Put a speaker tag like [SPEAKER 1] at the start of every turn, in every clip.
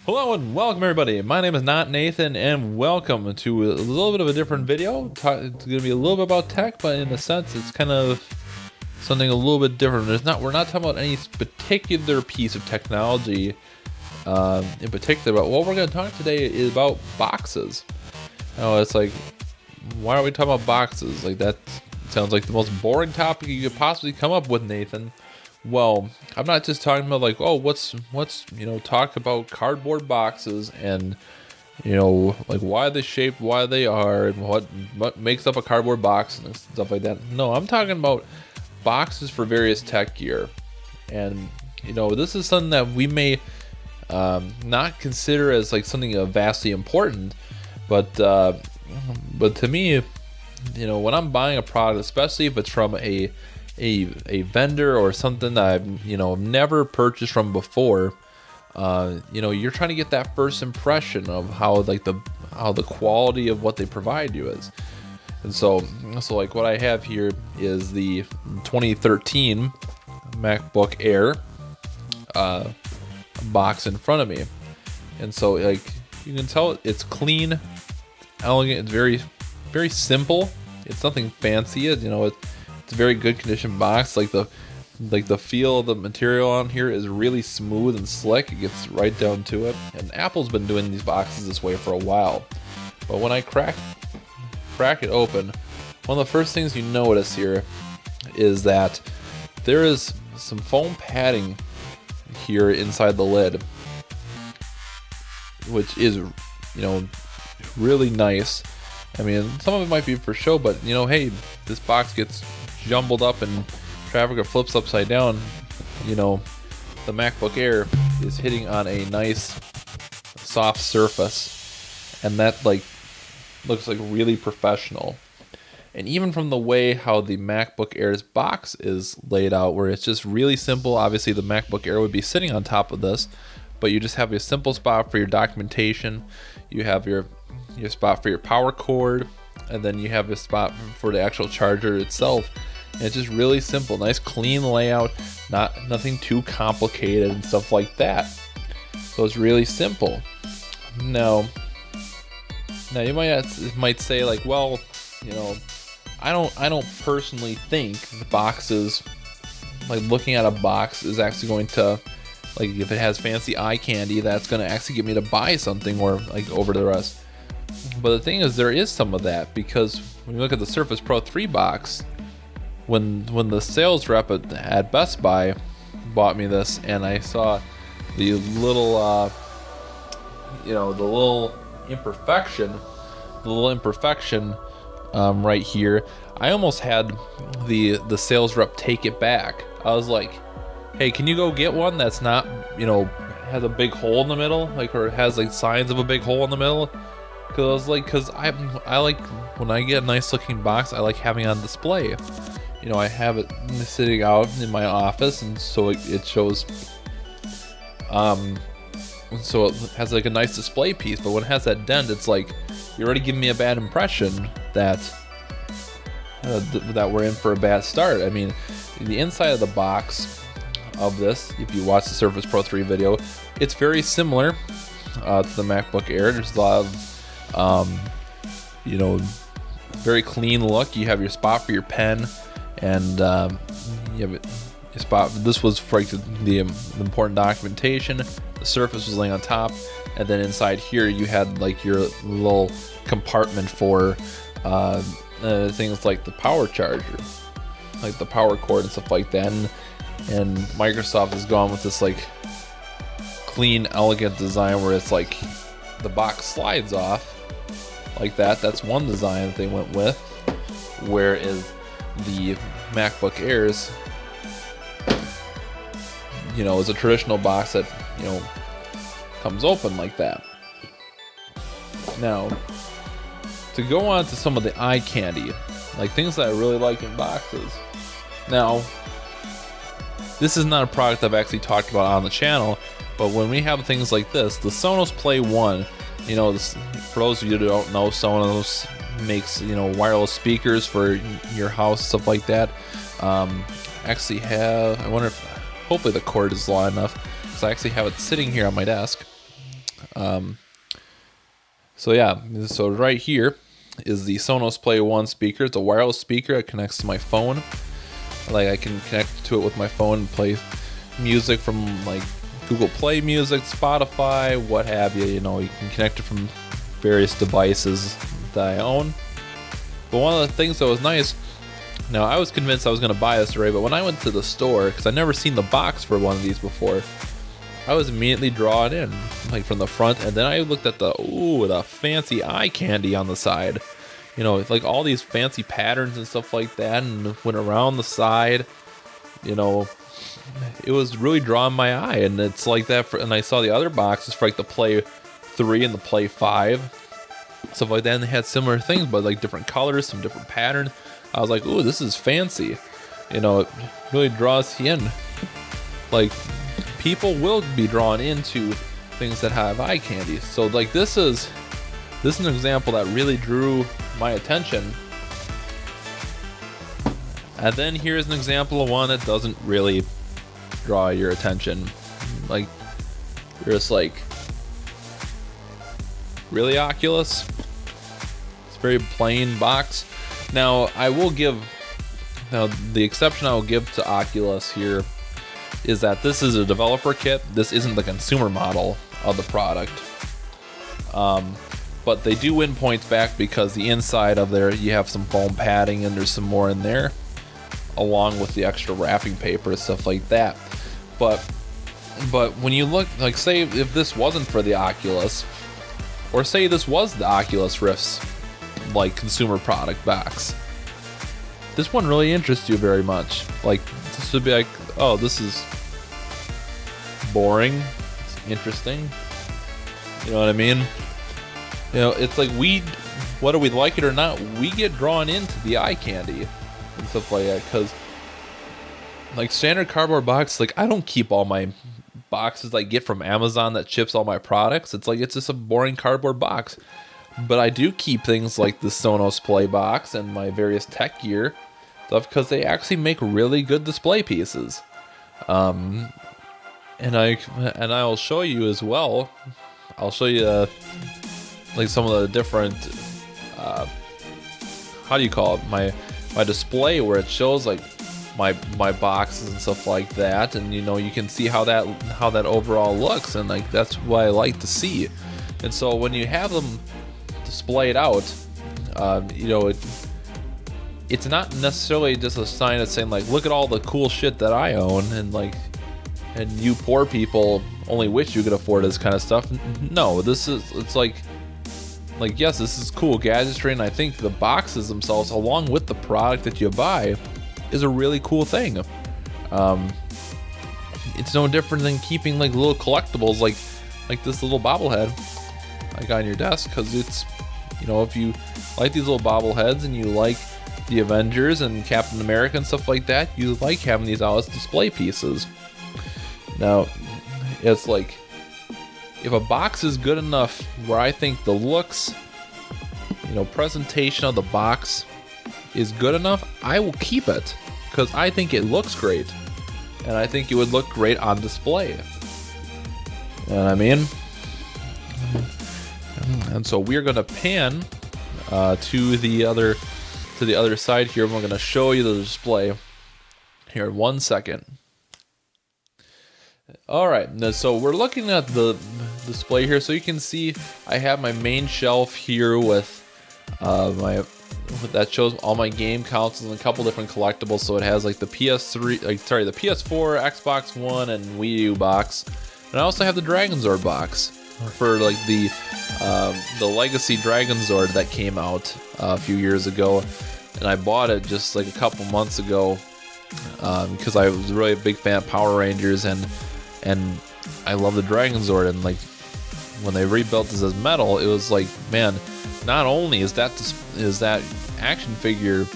[SPEAKER 1] Hello and welcome everybody. My name is N0tnathan and welcome to a little bit of a different video. It's going to be a little bit about tech, but in a sense it's kind of something a little bit different. We're not talking about any particular piece of technology in particular, but what we're going to talk today is about boxes. Oh, it's like, why are we talking about boxes? Like, that sounds like the most boring topic you could possibly come up with, Nathan. Well, I'm not just talking about like, oh, what's talk about cardboard boxes and like why they're shaped, why they are, and what makes up a cardboard box and stuff like that. No, I'm talking about boxes for various tech gear, and this is something that we may not consider as like something vastly important, but to me, when I'm buying a product, especially if it's from a vendor or something that I've never purchased from before, you're trying to get that first impression of how the quality of what they provide you is. And so like what I have here is the 2013 MacBook Air box in front of me, and so like you can tell it's clean, elegant, it's very, very simple. It's nothing fancy. It's a very good condition box. Like the feel of the material on here is really smooth and slick. It gets right down to it. And Apple's been doing these boxes this way for a while. But when I crack it open, one of the first things you notice here is that there is some foam padding here inside the lid, which is really nice. I mean, some of it might be for show, but hey, this box gets jumbled up and traffic flips upside down, the MacBook Air is hitting on a nice soft surface, and that looks like really professional. And even from the way how the MacBook Air's box is laid out, where it's just really simple. Obviously the MacBook Air would be sitting on top of this, but you just have a simple spot for your documentation. You have your spot for your power cord, and then you have a spot for the actual charger itself. And it's just really simple, nice clean layout, nothing too complicated and stuff like that. So it's really simple. Now you might say like, well, I don't personally think the boxes, like looking at a box is actually going to, like, if it has fancy eye candy, that's going to actually get me to buy something or like over the rest. But the thing is, there is some of that, because when you look at the Surface Pro 3 box, when the sales rep at Best Buy bought me this, and I saw the little imperfection right here, I almost had the sales rep take it back. I was like, hey, can you go get one that's not has a big hole in the middle, like, or has like signs of a big hole in the middle? Because I like when I get a nice looking box, I like having it on display. I have it sitting out in my office, and so it shows. So it has like a nice display piece. But when it has that dent, it's like you're already giving me a bad impression that we're in for a bad start. I mean, the inside of the box of this, if you watch the Surface Pro 3 video, it's very similar to the MacBook Air. There's a lot of very clean look. You have your spot for your pen, and you have your spot. This was for the important documentation. The Surface was laying on top, and then inside here you had like your little compartment for things like the power charger, like the power cord and stuff like that. And Microsoft has gone with this like clean, elegant design where it's like the box slides off like that. That's one design that they went with, whereas the MacBook Airs is a traditional box that comes open like that. Now, to go on to some of the eye candy, like things that I really like in boxes. Now, this is not a product I've actually talked about on the channel, but when we have things like this, the Sonos Play 1, for those of you who don't know, Sonos makes wireless speakers for your house, stuff like that. Actually have, I wonder if hopefully the cord is long enough, because I actually have it sitting here on my desk. So yeah, so right here is the Sonos Play 1 speaker. It's a wireless speaker. It connects to my phone. Like I can connect to it with my phone and play music from like Google Play Music, Spotify, what have you. You know, you can connect it from various devices that I own. But one of the things that was nice, now I was convinced I was going to buy this array, but when I went to the store, because I'd never seen the box for one of these before, I was immediately drawn in, like from the front, and then I looked at the fancy eye candy on the side. You know, it's like all these fancy patterns and stuff like that, and went around the side. You know, it was really drawing my eye, and it's like that. And I saw the other boxes for like the Play 3 and the Play 5, stuff like that, and they had similar things, but like different colors, some different patterns. I was like, ooh, this is fancy. You know, it really draws you in. Like, people will be drawn into things that have eye candy. So like this is an example that really drew my attention. And then here's an example of one that doesn't really draw your attention. Like, you're just like, really, Oculus? It's a very plain box. Now the exception I will give to Oculus here is that this is a developer kit. This isn't the consumer model of the product. But they do win points back because the inside of there, you have some foam padding and there's some more in there, along with the extra wrapping paper and stuff like that. But when you look, like say if this wasn't for the Oculus, or say this was the Oculus Rift's like consumer product box, this wouldn't really interest you very much. Like, this would be like, oh, this is boring. It's interesting. You know what I mean? You know, it's like whether we like it or not, we get drawn into the eye candy and stuff like that. Because, like, standard cardboard box, like, I don't keep all my boxes I get from Amazon that ships all my products. It's like, it's just a boring cardboard box. But I do keep things like the Sonos Play box and my various tech gear stuff because they actually make really good display pieces. And I'll show you as well. I'll show you like some of the different how do you call it, my display where it shows like my boxes and stuff like that, and you know, you can see how that overall looks, and like that's what I like to see. And so when you have them displayed out, you know, it's not necessarily just a sign of saying like, look at all the cool shit that I own, and you poor people only wish you could afford this kind of stuff. No, it's like yes, this is cool gadgetry, and I think the boxes themselves, along with the product that you buy, is a really cool thing. It's no different than keeping like little collectibles like this little bobblehead like on your desk, because it's, you know, if you like these little bobbleheads and you like the Avengers and Captain America and stuff like that, you like having these out as display pieces. Now, it's like, if a box is good enough where I think the looks, you know, presentation of the box is good enough, I will keep it because I think it looks great, and I think it would look great on display. You know what I mean? And so we're gonna pan to the other side here, and we're gonna show you the display here in 1 second. All right, so we're looking at the display here, so you can see I have my main shelf here with that shows all my game consoles and a couple different collectibles. So it has like the PS4, Xbox One, and Wii U box, and I also have the Dragon Zord box for like the Legacy Dragon Zord that came out a few years ago, and I bought it just like a couple months ago because I was really a big fan of Power Rangers, and I love the Dragon Zord, and like when they rebuilt this as metal, it was like, man, not only is that action figure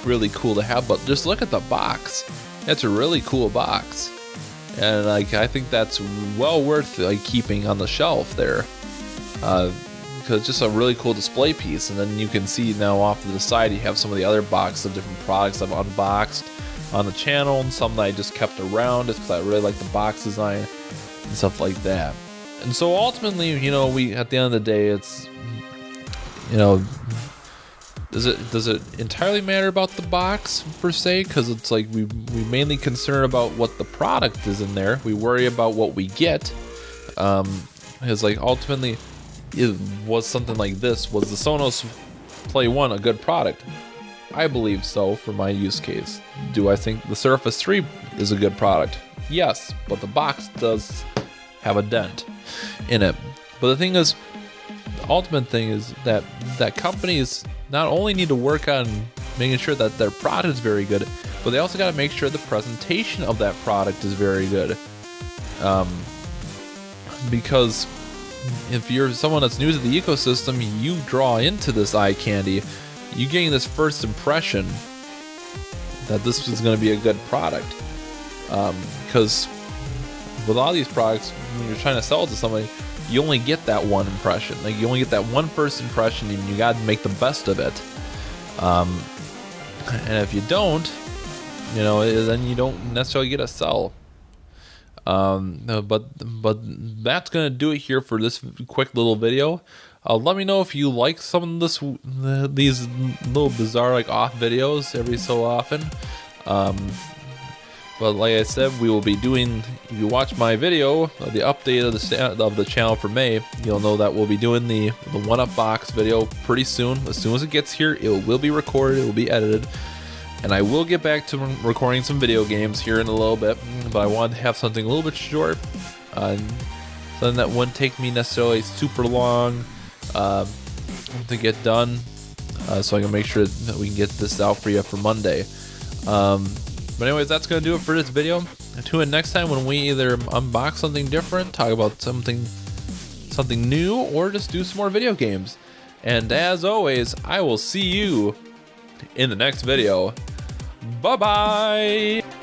[SPEAKER 1] really cool to have, but just look at the box. That's a really cool box, and like I think that's well worth like keeping on the shelf there, because it's just a really cool display piece. And then you can see now off to the side you have some of the other boxes of different products I've unboxed on the channel, and some that I just kept around just because I really like the box design and stuff like that. And so ultimately, you know, we at the end of the day, it's, you know, does it entirely matter about the box per se? Because it's like we mainly concern about what the product is in there. We worry about what we get. It's like ultimately, it was something like this. Was the Sonos Play 1 a good product? I believe so for my use case. Do I think the Surface 3 is a good product? Yes, but the box does have a dent in it. But the thing is, the ultimate thing is that companies not only need to work on making sure that their product is very good, but they also got to make sure the presentation of that product is very good. Because if you're someone that's new to the ecosystem, you draw into this eye candy. You gain this first impression that this is going to be a good product. Because with a lot of these products, when you're trying to sell it to somebody, you only get that one impression. Like, you only get that one first impression, and you got to make the best of it. And if you don't, you know, then you don't necessarily get a sell. But that's gonna do it here for this quick little video. Let me know if you like some of these little bizarre, like, off videos every so often. But like I said, we will be doing, if you watch my video, the update of the channel for May, you'll know that we'll be doing the 1-up box video pretty soon. As soon as it gets here, it will be recorded, it will be edited. And I will get back to recording some video games here in a little bit, but I wanted to have something a little bit short, something that wouldn't take me necessarily super long to get done, so I can make sure that we can get this out for you for Monday. But anyways, that's going to do it for this video. Tune in next time when we either unbox something different, talk about something new, or just do some more video games. And as always, I will see you in the next video. Bye-bye!